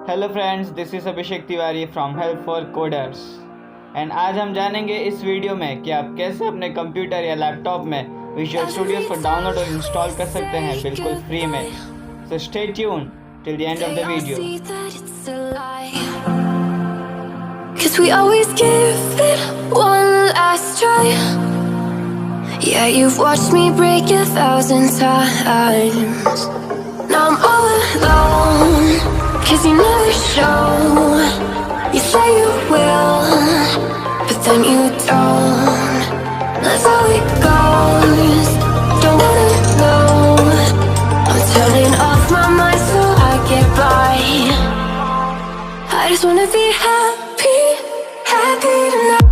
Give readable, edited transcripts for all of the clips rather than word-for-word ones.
Hello friends, this is Abhishek Tiwari from help for coders and आज हम जानेंगे इस वीडियो में कि आप कैसे अपने कंप्यूटर या लैपटॉप में विजुअल स्टूडियोज को डाउनलोड और इंस्टॉल कर सकते हैं बिल्कुल फ्री में। So stay tune till the end of the video. Cause we always give it one last try. Yeah, you've watched me break 1,000 times. Now I'm all alone, cause you never show. You say you will, but then you don't. That's how it goes, don't wanna know. I'm turning off my mind so I get by. I just wanna be happy, happy tonight.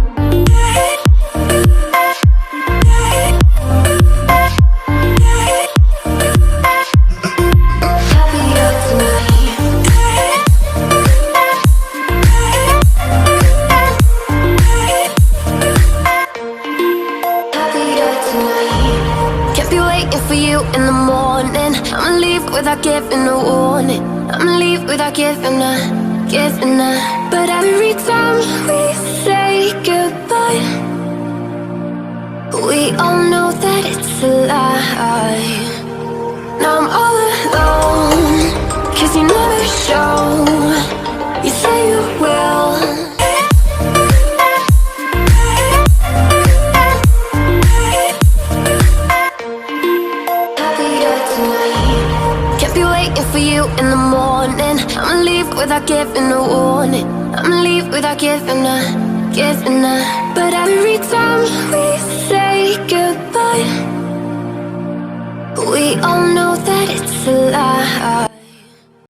For you in the morning, I'ma leave without giving a warning. I'ma leave without giving a. But every time we say goodbye, we all know that it's a lie. Now I'm all alone, cause you never show. You say you will. For you in the morning, I'ma leave without giving a warning. I'ma leave without giving a. But every time we say goodbye, we all know that it's a lie.